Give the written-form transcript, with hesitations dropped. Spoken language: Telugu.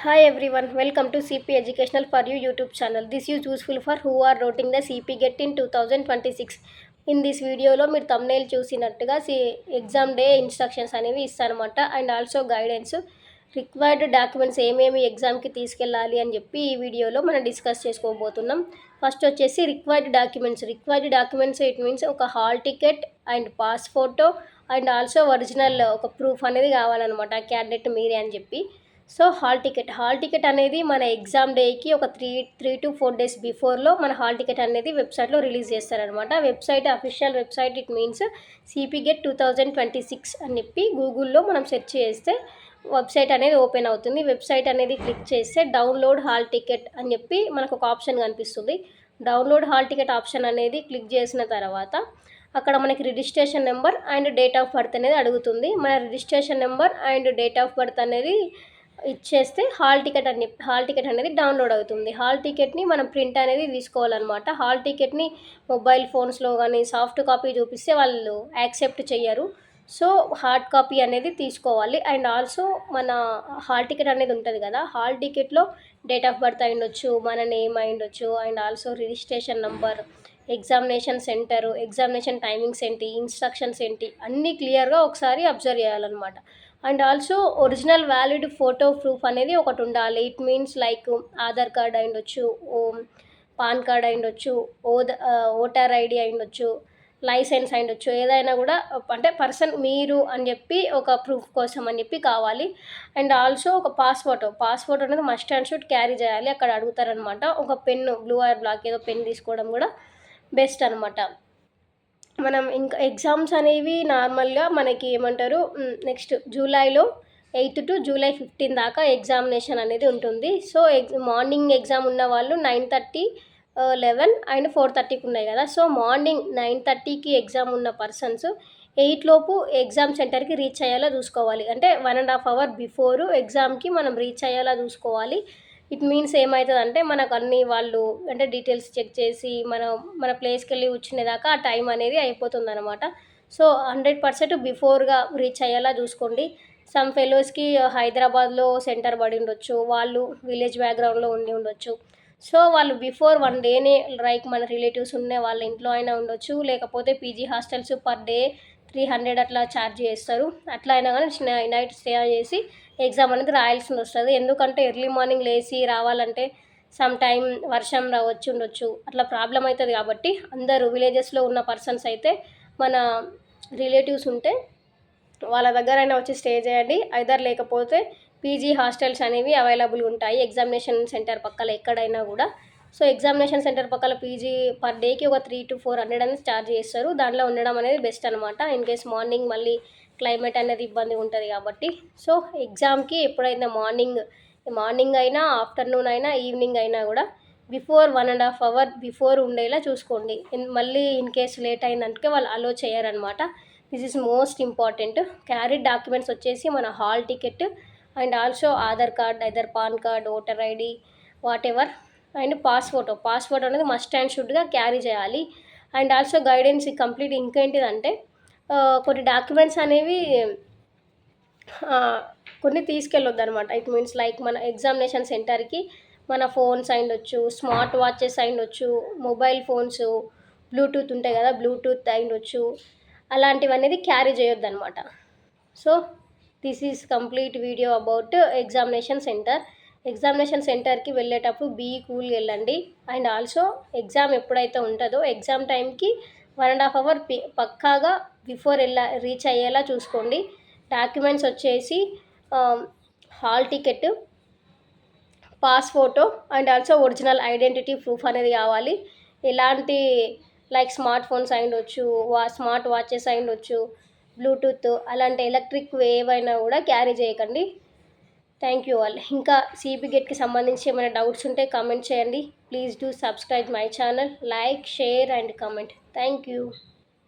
Hi everyone, welcome to CP Educational for You YouTube channel. This is useful for who are writing the CP GET in 2026. In this వీడియోలో మీరు thumbnail చూసినట్టుగా ఎగ్జామ్ డే ఇన్స్ట్రక్షన్స్ అనేవి ఇస్తారనమాట. And also guidance required documents ఏమేమి ఎగ్జామ్కి తీసుకెళ్ళాలి అని చెప్పి ఈ వీడియోలో మనం డిస్కస్ చేసుకోబోతున్నాం. ఫస్ట్ వచ్చేసి రిక్వైర్డ్ డాక్యుమెంట్స్ ఇట్ మీన్స్ ఒక hall ticket and pass photo and also original ఒక ప్రూఫ్ అనేది కావాలన్నమాట క్యాండిడేట్ మీరే అని చెప్పి. సో హాల్ టికెట్ అనేది మన ఎగ్జామ్ డేకి ఒక త్రీ టు 4 డేస్ బిఫోర్లో మన హాల్ టికెట్ అనేది వెబ్సైట్లో రిలీజ్ చేస్తారనమాట. Website official website it means CP get 2026 అని చెప్పి గూగుల్లో మనం సెర్చ్ చేస్తే వెబ్సైట్ అనేది ఓపెన్ అవుతుంది. వెబ్సైట్ అనేది క్లిక్ చేస్తే డౌన్లోడ్ హాల్ టికెట్ అని చెప్పి మనకు ఒక ఆప్షన్ కనిపిస్తుంది. డౌన్లోడ్ హాల్ టికెట్ ఆప్షన్ అనేది క్లిక్ చేసిన తర్వాత అక్కడ మనకి registration number and date of birth అనేది అడుగుతుంది. మన registration number and date of birth అనేది ఇచ్చేస్తే హాల్ టికెట్ అనేది డౌన్లోడ్ అవుతుంది. హాల్ టికెట్ని మనం ప్రింట్ అనేది తీసుకోవాలన్నమాట. హాల్ టికెట్ని మొబైల్ ఫోన్స్లో కానీ సాఫ్ట్ కాపీ చూపిస్తే వాళ్ళు యాక్సెప్ట్ చెయ్యరు. సో హార్డ్ కాపీ అనేది తీసుకోవాలి. అండ్ ఆల్సో మన హాల్ టికెట్ అనేది ఉంటుంది కదా, హాల్ టికెట్లో డేట్ ఆఫ్ బర్త్ అయి ఉండొచ్చు, మన నేమ్ అయి ఉండొచ్చు, and also registration number, examination centre, examination timings ఏంటి, ఇన్స్ట్రక్షన్స్ ఏంటి అన్నీ క్లియర్గా ఒకసారి అబ్జర్వ్ చేయాలన్నమాట. And also original valid photo proof అనేది ఒకటి ఉండాలి. It means like Aadhaar card అయి ఉండొచ్చు, పాన్ కార్డ్ అయి ఉండొచ్చు, ఓటర్ ఐడి అయి ఉండొచ్చు, లైసెన్స్ అయి ఉండొచ్చు, ఏదైనా కూడా అంటే పర్సన్ మీరు అని చెప్పి ఒక ప్రూఫ్ కోసం అని చెప్పి కావాలి. అండ్ ఆల్సో ఒక పాస్పోర్ట్ అనేది మస్ట్ అండ్ షుడ్ క్యారీ చేయాలి. అక్కడ అడుగుతారనమాట. ఒక పెన్ను, బ్లూ ఆర్ బ్లాక్ ఏదో పెన్ తీసుకోవడం కూడా బెస్ట్ అనమాట. మనం ఇంకా ఎగ్జామ్స్ అనేవి నార్మల్గా మనకి ఏమంటారు, నెక్స్ట్ జూలైలో 8 టు జూలై 15 దాకా ఎగ్జామినేషన్ అనేది ఉంటుంది. సో మార్నింగ్ ఎగ్జామ్ ఉన్న వాళ్ళు 9:30, 11 అండ్ 4:30కి ఉన్నాయి కదా. సో మార్నింగ్ 9:30కి ఎగ్జామ్ ఉన్న పర్సన్స్ 8 లోపు ఎగ్జామ్ సెంటర్కి రీచ్ అయ్యేలా చూసుకోవాలి. అంటే 1.5 అవర్ బిఫోరు ఎగ్జామ్కి మనం రీచ్ అయ్యేలా చూసుకోవాలి. ఇట్ మీన్స్ ఏమవుతుందంటే మనకు అన్ని వాళ్ళు అంటే డీటెయిల్స్ చెక్ చేసి మన ప్లేస్కి వెళ్ళి కూర్చునేదాకా ఆ టైం అనేది అయిపోతుంది అనమాట. సో 100% బిఫోర్గా రీచ్ అయ్యేలా చూసుకోండి. సమ్ ఫెలోస్కి హైదరాబాద్లో సెంటర్ పడి ఉండొచ్చు, వాళ్ళు విలేజ్ బ్యాక్గ్రౌండ్లో ఉండి ఉండొచ్చు. సో వాళ్ళు బిఫోర్ 1 డేనే లైక్ మన రిలేటివ్స్ ఉన్న వాళ్ళ ఇంట్లో అయినా ఉండొచ్చు, లేకపోతే పీజీ హాస్టల్స్ పర్ డే 300 అట్లా ఛార్జ్ చేస్తారు. అట్లా అయినా కానీ నైట్ స్టే చేసి ఎగ్జామ్ అనేది రాయాల్సి వస్తుంది. ఎందుకంటే ఎర్లీ మార్నింగ్ లేచి రావాలంటే సమ్ టైం వర్షం ఉండొచ్చు, అట్లా ప్రాబ్లం అవుతుంది. కాబట్టి అందరూ విలేజెస్లో ఉన్న పర్సన్స్ అయితే మన రిలేటివ్స్ ఉంటే వాళ్ళ దగ్గరైనా వచ్చి స్టే చేయండి. ఐదర్ లేకపోతే పీజీ హాస్టల్స్ అనేవి అవైలబుల్ ఉంటాయి ఎగ్జామినేషన్ సెంటర్ పక్కల ఎక్కడైనా కూడా. సో ఎగ్జామినేషన్ సెంటర్ పక్కల పీజీ పర్ డేకి ఒక 300 to 400 అనేది ఛార్జ్ చేస్తారు. దాంట్లో ఉండడం అనేది బెస్ట్ అనమాట. ఇన్ కేస్ మార్నింగ్ మళ్ళీ క్లైమేట్ అనేది ఇబ్బంది ఉంటుంది కాబట్టి. సో ఎగ్జామ్కి ఎప్పుడైనా మార్నింగ్ అయినా, ఆఫ్టర్నూన్ అయినా, ఈవినింగ్ అయినా కూడా బిఫోర్ 1.5 అవర్ బిఫోర్ ఉండేలా చూసుకోండి. మళ్ళీ ఇన్ కేస్ లేట్ అయిందంటే వాళ్ళు అలో చేయరనమాట. This is most important. Carry documents వచ్చేసి మన hall ticket and also Aadhaar card, either PAN card, voter ID, whatever. And passport అనేది మస్ట్ అండ్ షుడ్గా క్యారీ చేయాలి. అండ్ ఆల్సో గైడెన్స్ కంప్లీట్ ఇంకేంటిదంటే కొన్ని డాక్యుమెంట్స్ అనేవి కొన్ని తీసుకెళ్ళొద్దు అనమాట. ఇట్ మీన్స్ లైక్ మన ఎగ్జామినేషన్ సెంటర్కి మన ఫోన్స్ అయి ఉండొచ్చు, స్మార్ట్ వాచెస్ అయి ఉండొచ్చు, మొబైల్ ఫోన్స్, బ్లూటూత్ ఉంటాయి కదా, బ్లూటూత్ అయి ఉండొచ్చు, అలాంటివి అనేది క్యారీ చేయొద్దు అనమాట. So this is complete video about examination సెంటర్కి వెళ్ళేటప్పుడు బీ కూల్గా వెళ్ళండి. అండ్ ఆల్సో ఎగ్జామ్ ఎప్పుడైతే ఉంటుందో ఎగ్జామ్ టైంకి 1.5 అవర్ పక్కాగా బిఫోర్ రీచ్ అయ్యేలా చూసుకోండి. డాక్యుమెంట్స్ వచ్చేసి hall ticket, pass photo and also original identity proof అనేది కావాలి. ఎలాంటి లైక్ స్మార్ట్ ఫోన్స్ అయి ఉండొచ్చు, స్మార్ట్ వాచెస్ అయి ఉండొచ్చు, బ్లూటూత్ అలాంటి ఎలక్ట్రిక్ ఏవైనా కూడా క్యారీ చేయకండి. Thank you all. ఇంకా సిపి గెట్కి సంబంధించి ఏమైనా డౌట్స్ ఉంటే కామెంట్ చేయండి. Please do subscribe my channel, like, share and comment. Thank you.